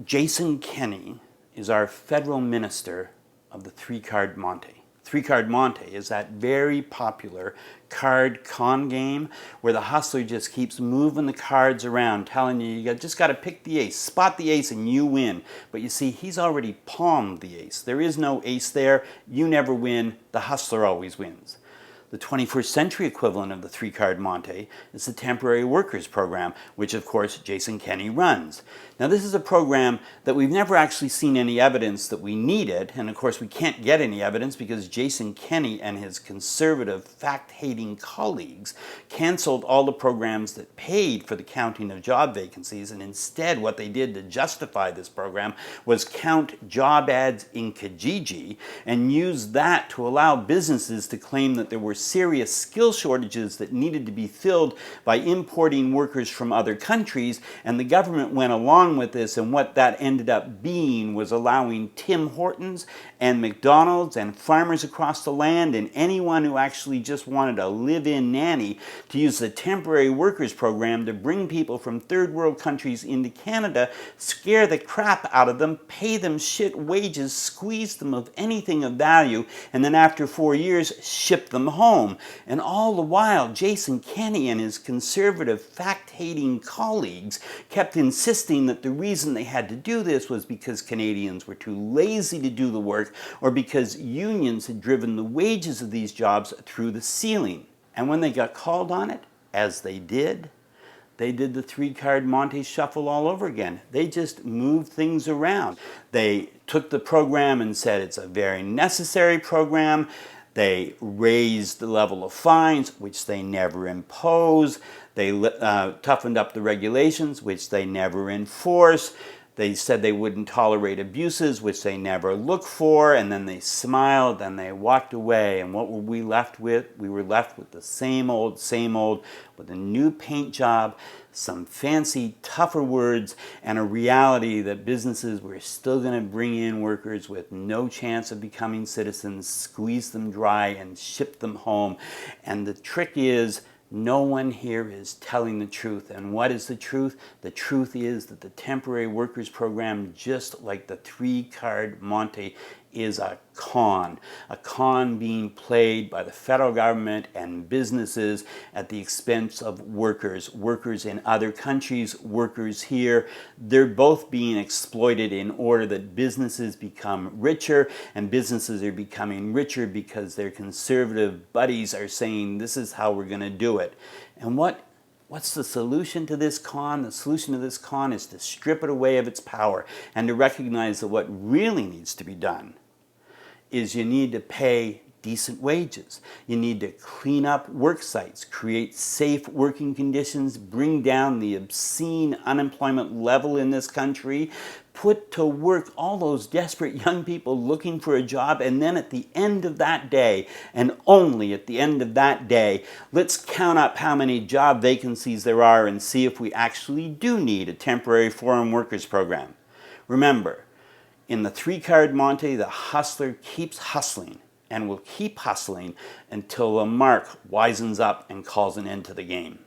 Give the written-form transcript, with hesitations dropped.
Jason Kenney is our federal minister of the three-card Monte. Three-card Monte is that very popular card con game where the hustler just keeps moving the cards around, telling you just got to pick the ace, spot the ace and you win. But you see, he's already palmed the ace. There is no ace there. You never win. The hustler always wins. The 21st century equivalent of the three-card Monte is the Temporary Workers Program, which of course Jason Kenney runs. Now this is a program that we've never actually seen any evidence that we need it, and of course we can't get any evidence because Jason Kenney and his conservative, fact-hating colleagues canceled all the programs that paid for the counting of job vacancies, and instead what they did to justify this program was count job ads in Kijiji and use that to allow businesses to claim that there were serious skill shortages that needed to be filled by importing workers from other countries, and the government went along with this, and what that ended up being was allowing Tim Hortons and McDonald's and farmers across the land and anyone who actually just wanted a live-in nanny to use the Temporary Workers Program to bring people from third world countries into Canada, scare the crap out of them, pay them shit wages, squeeze them of anything of value, and then after 4 years ship them home. And all the while Jason Kenney and his conservative fact-hating colleagues kept insisting that the reason they had to do this was because Canadians were too lazy to do the work or because unions had driven the wages of these jobs through the ceiling. And when they got called on it, as they did the three-card Monte shuffle all over again. They just moved things around. They took the program and said it's a very necessary program. They raised the level of fines, which they never impose. They toughened up the regulations, which they never enforce. They said they wouldn't tolerate abuses, which they never look for, and then they smiled and they walked away. And what were we left with? We were left with the same old, with a new paint job, some fancy, tougher words, and a reality that businesses were still going to bring in workers with no chance of becoming citizens, squeeze them dry, and ship them home. And the trick is, no one here is telling the truth. And what is the truth? The truth is that the Temporary Workers Program, just like the three-card Monte, is a con being played by the federal government and businesses at the expense of workers in other countries, workers here. They're both being exploited in order that businesses become richer, and businesses are becoming richer because their conservative buddies are saying this is how we're going to do it. And what's the solution to this con? The solution to this con is to strip it away of its power and to recognize that what really needs to be done is you need to pay decent wages. You need to clean up work sites, create safe working conditions, bring down the obscene unemployment level in this country, put to work all those desperate young people looking for a job, and then at the end of that day, and only at the end of that day, let's count up how many job vacancies there are and see if we actually do need a temporary foreign workers program. Remember, in the three-card Monte, the hustler keeps hustling and will keep hustling until the mark wisens up and calls an end to the game.